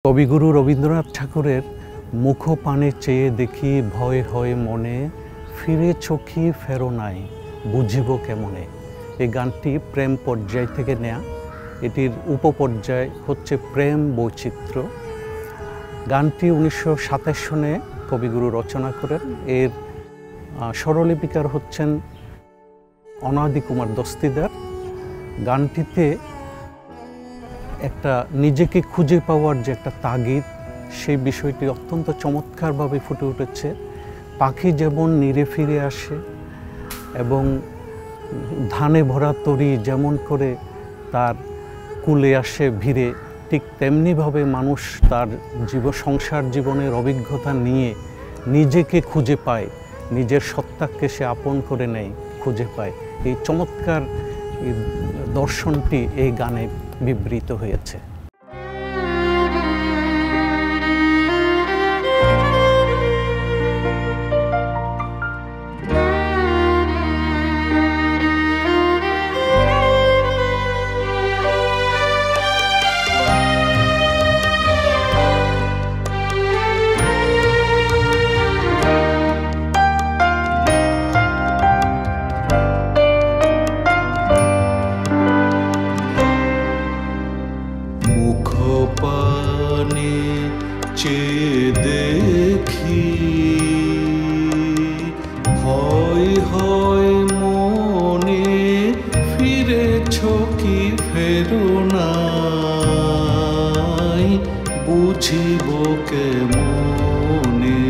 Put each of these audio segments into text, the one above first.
কবিগুরু রবীন্দ্রনাথ ঠাকুরের মুখপানে চেয়ে দেখি ভয় হয় মনে, ফিরেছ কি ফেরো নাই বুঝিব কেমনে। এই গানটি প্রেম পর্যায় থেকে নেয়া। এটির উপপর্যায় হচ্ছে প্রেম বৈচিত্র্য। গানটি 1927 সনে কবিগুরু রচনা করেন। এর স্বরলিপিকার হচ্ছেন অনাদি কুমার দস্তিদার। গানটিতে একটা নিজেকে খুঁজে পাওয়ার যে একটা তাগিদ, সেই বিষয়টি অত্যন্ত চমৎকারভাবে ফুটে উঠেছে। পাখি যেমন নিরে ফিরে আসে এবং ধানে ভরা তরি যেমন করে তার কুলে আসে ভিড়ে, ঠিক তেমনিভাবে মানুষ তার সংসার জীবনের অভিজ্ঞতা নিয়ে নিজেকে খুঁজে পায়, নিজের সত্তাকে সে আপন করে নেয়, খুঁজে পায়। এই চমৎকার দর্শনটি এই গানে বিবৃত হয়েছে। মুখপানে চেয়ে দেখি ভয় হয় মনে, ফিরেছ কি ফেরো নাই বুঝিব কেমনে।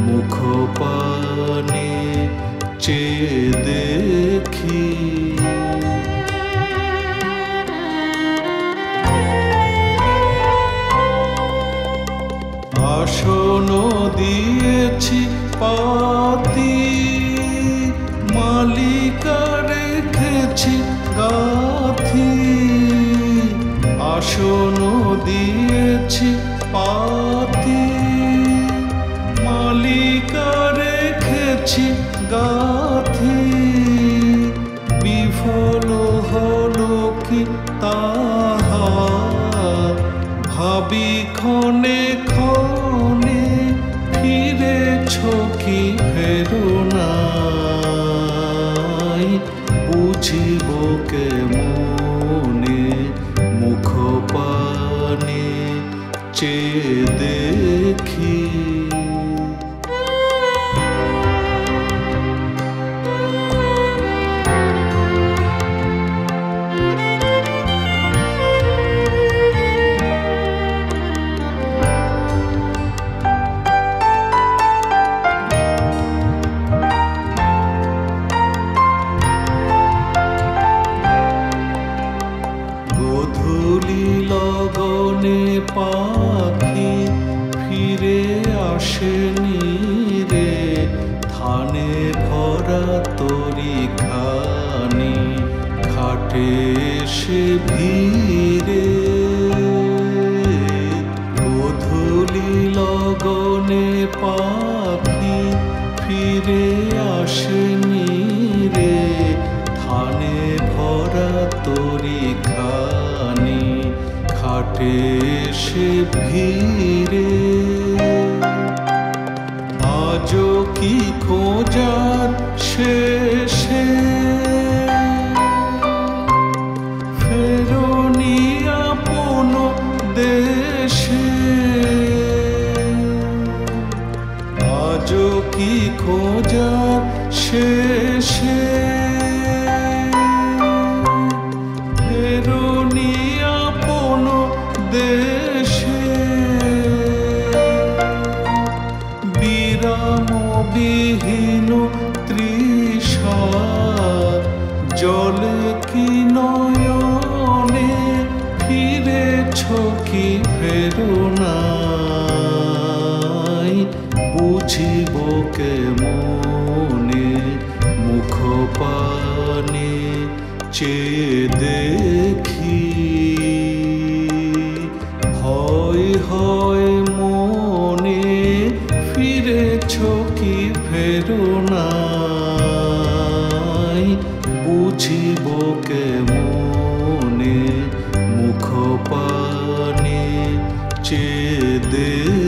মুখপানে চেয়ে দেখি আসন দিয়েছি পাতি, মালিকা রেখেছি গাথি। আসন দিয়েছি পাতি, মালিকা রেখেছি গাথি। বিফল হলো কি তাহা ভাবি ক্ষণে ক্ষণে, ফিরেছ কি ফেরো নাই বুঝিব কেমনে। মুখপানে চেয়ে দেখি লগনে পাখি ফিরে আসেনি রে, ধানে ভরা তরি খানি খাটে সে ভিড়ে। গোধূলি লগনে পাখি ফিরে আসেনি রে, ধানে ভরা তরি খানি খাটে সে ভিড়ে। আজও কি খোঁজার শেষে ফেরোনি আপন দেশে। আজও কি খোঁজার শেষে ফেরোনি আপন দেশে। বিরামবিহীন তৃষা জলে কি নয়নে, ফিরেছ কি ফেরো নাই বুঝিব কেমনে। মুখপানে চেয়ে দেখি ভয় হয় মনে, ফিরেছ কি ফেরো নাই বুঝিব কেমনে। মুখপানে চেয়ে চেয়ে